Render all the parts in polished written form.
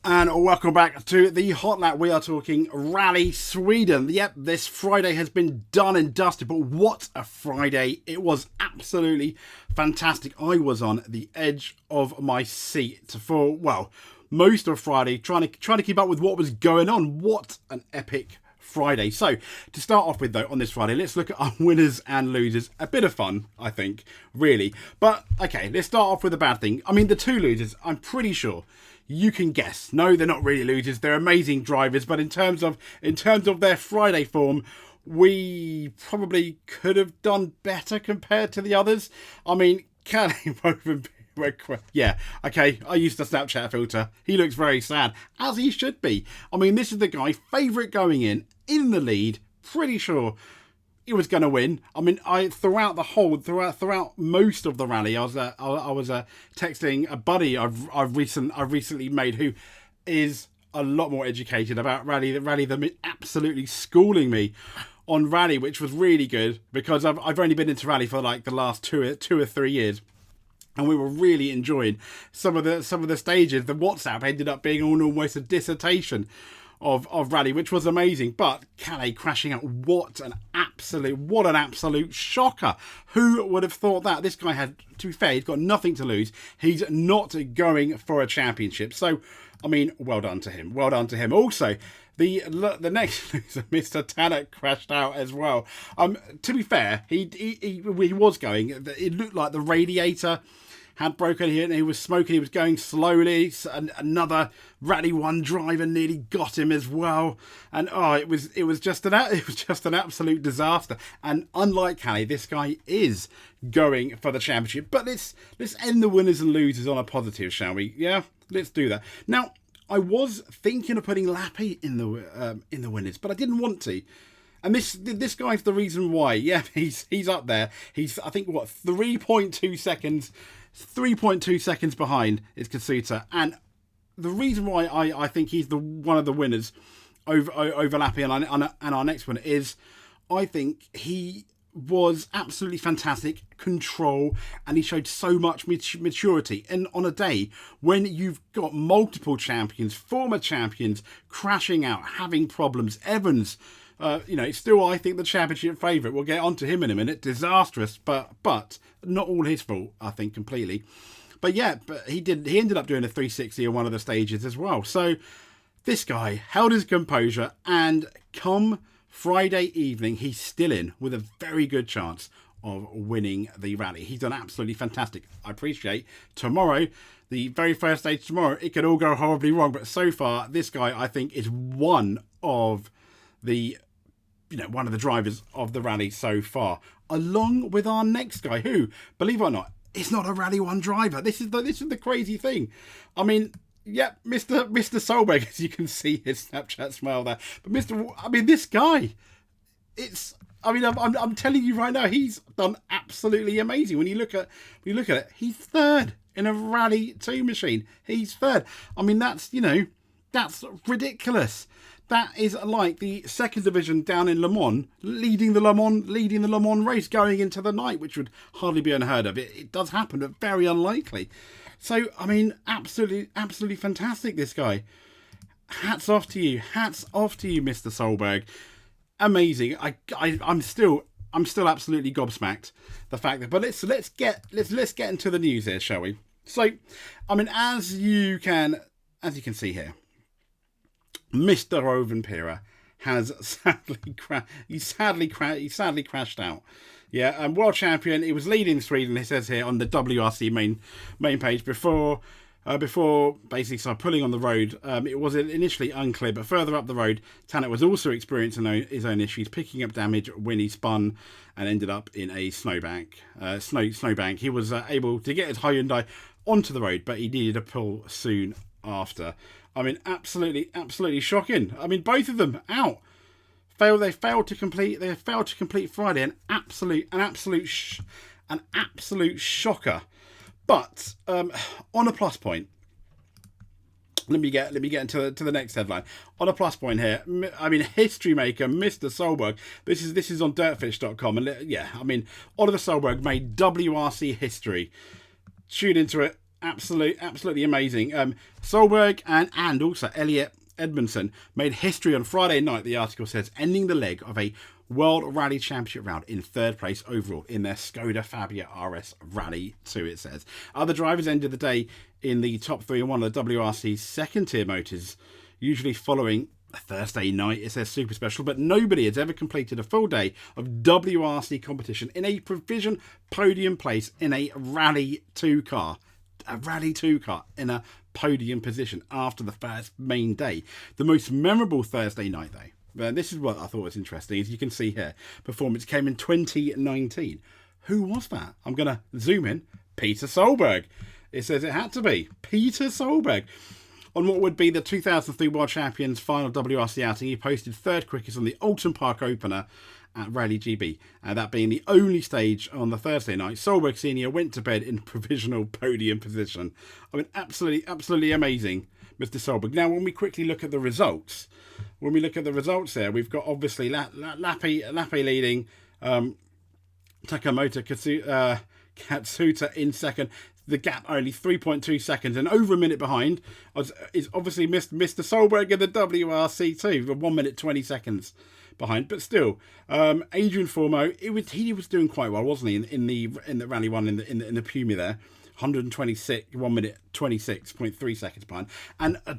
And welcome back to the Hot Lap. We are talking Rally Sweden. Yep, this Friday has been done and dusted, but what a Friday. It was absolutely fantastic. I was on the edge of my seat for, well, most of Friday, trying to keep up with what was going on. What an epic Friday. So, to start off with, though, on this Friday, let's look at our winners and losers. A bit of fun, I think, really. But, okay, let's start off with a bad thing. I mean, the two losers, I'm pretty sure you can guess. No, they're not really losers. They're amazing drivers. But in terms of their Friday form, we probably could have done better compared to the others. I mean, Rovanpera, yeah, okay, I used the Snapchat filter. He looks very sad, as he should be. I mean, this is the guy, favourite going in the lead, pretty sure he was going to win. I mean, throughout most of the rally, I was texting a buddy I've recently made who is a lot more educated about rally than me, absolutely schooling me on rally, which was really good because I've only been into rally for like the last two or 3 years. And we were really enjoying some of the stages. The WhatsApp ended up being almost a dissertation of rally, which was amazing. But Calais crashing out, what an absolute shocker. Who would have thought that? This guy had, to be fair, he's got nothing to lose. He's not going for a championship. So, I mean, well done to him. Well done to him. Also, the next loser, Mr. Tanak, crashed out as well. To be fair, he was going. It looked like the radiator had broken here and he was smoking. He was going slowly. And another Rally 1 driver nearly got him as well. And it was just an absolute disaster. And unlike Calais, this guy is going for the championship. But let's end the winners and losers on a positive, shall we? Yeah, let's do that. Now, I was thinking of putting Lappy in the winners, but I didn't want to. And this guy's the reason why. Yeah, he's up there. He's, I think, 3.2 seconds behind is Kasuta. And the reason why I think he's one of the winners over Lappy and our next one is I think he was absolutely fantastic, control, and he showed so much maturity. And on a day when you've got multiple champions, former champions, crashing out, having problems, Evans, still I think the championship favourite. We'll get onto him in a minute. Disastrous, but not all his fault, I think, completely. But yeah, he ended up doing a 360 on one of the stages as well. So this guy held his composure, and come Friday evening, he's still in with a very good chance of winning the rally. He's done absolutely fantastic. I appreciate tomorrow, the very first stage tomorrow, it could all go horribly wrong. But so far, this guy, I think, is one of the drivers of the rally so far, along with our next guy, who, believe it or not, is not a Rally 1 driver. This is the crazy thing. I mean, yep, Mr. Solberg, as you can see his Snapchat smile there. But this guy, I'm telling you right now, he's done absolutely amazing. When you look at it, he's third in a Rally 2 machine. He's third. I mean, that's ridiculous. That is like the second division down in Le Mans, leading the Le Mans race going into the night, which would hardly be unheard of. It does happen, but very unlikely. So, I mean, absolutely fantastic, this guy. Hats off to you, Mr. Solberg. Amazing. I'm still absolutely gobsmacked the fact that. But let's get into the news here, shall we? So, I mean, as you can see here, Mr. Rovanpera has sadly crashed out. Yeah, world champion. He was leading Sweden. It says here on the WRC main page before basically started pulling on the road. It was initially unclear, but further up the road, Tanak was also experiencing his own issues, picking up damage when he spun and ended up in a snowbank. He was able to get his Hyundai onto the road, but he needed a pull soon after. I mean, absolutely shocking. I mean, both of them out. They failed to complete Friday. An absolute shocker. But on a plus point, let me get into the next headline. On a plus point here, I mean, history maker Mr. Solberg. This is on dirtfish.com, and yeah, I mean, Oliver Solberg made WRC history. Tune into it. Absolutely amazing. Solberg and also Elliot Edmondson made history on Friday night, the article says, ending the leg of a World Rally Championship round in third place overall in their Skoda Fabia RS Rally 2, it says. Other drivers ended the day in the top three in one of the WRC's second tier motors, usually following a Thursday night. It says super special, but nobody has ever completed a full day of WRC competition in a provision podium place in a Rally 2 car. A Rally 2 car in a podium position after the first main day. The most memorable Thursday night, though, this is what I thought was interesting, as you can see here, performance came in 2019. Who was that? I'm going to zoom in. Peter Solberg. It says it had to be Peter Solberg. On what would be the 2003 World Champions final WRC outing, he posted third quickest on the Alton Park opener at Rally GB. That being the only stage on the Thursday night, Solberg Senior went to bed in provisional podium position. I mean, absolutely amazing, Mr. Solberg. Now, when we quickly look at the results, there, we've got obviously Lappe leading, Takamoto Katsuta in second. The gap only 3.2 seconds, and over a minute behind is obviously Mr. Solberg in the WRC too, 1 minute 20 seconds behind. But still, Adrian Formeau, he was doing quite well, wasn't he? In the Rally 1 in the Puma there, 126, 1 minute 26.3 seconds behind, and a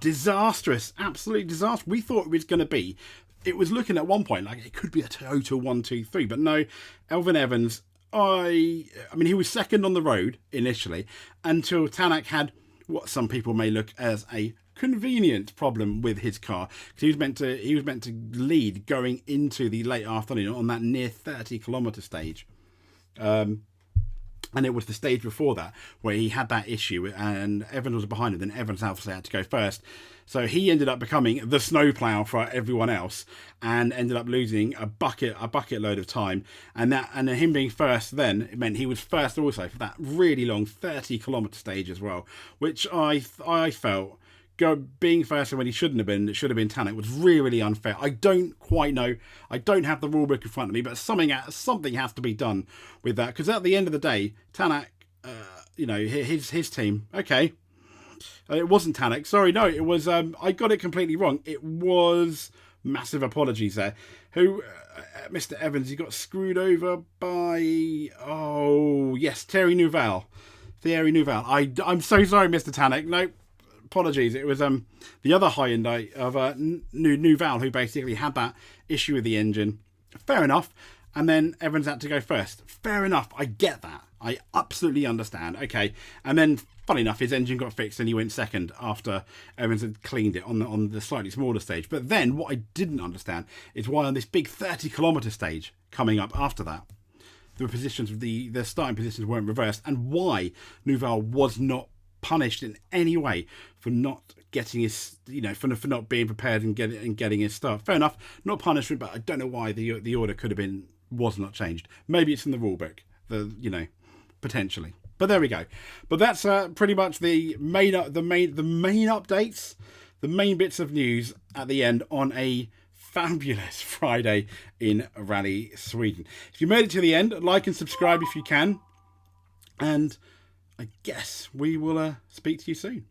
absolute disaster. We thought it was going to be. It was looking at one point like it could be a total 1-2-3, but no, Elfyn Evans. I mean, he was second on the road initially until Tanak had what some people may look as a convenient problem with his car, because he was meant to lead going into the late afternoon on that near 30-kilometre stage. And it was the stage before that where he had that issue and Evans was behind him. Then Evans obviously had to go first. So he ended up becoming the snowplow for everyone else and ended up losing a bucket load of time. And him being first then, it meant he was first also for that really long 30-kilometre stage as well, which I felt being first when he shouldn't have been, it should have been Tanak, was really unfair. I don't quite know. I don't have the rule book in front of me, but something has to be done with that, because at the end of the day, Tanak, his team, okay. It wasn't Tanak. Sorry, no, it was. I got it completely wrong. It was, massive apologies there. Mr. Evans, he got screwed over by, Thierry Neuville. I'm so sorry, Mr. Tanak. No. Apologies. It was the other Hyundai of Neuville who basically had that issue with the engine. Fair enough. And then Evans had to go first. Fair enough. I get that. I absolutely understand. Okay. And then, funny enough, his engine got fixed and he went second after Evans had cleaned it on the slightly smaller stage. But then what I didn't understand is why on this big 30-kilometre stage coming up after that, the positions of the starting positions weren't reversed, and why Neuville was not punished in any way for not getting his, for not being prepared and getting his start. Fair enough, not punishment, but I don't know why the order was not changed. Maybe it's in the rule book, potentially. But there we go. But that's pretty much the main updates, the main bits of news at the end on a fabulous Friday in Rally Sweden. If you made it to the end, like and subscribe if you can, and I guess we will speak to you soon.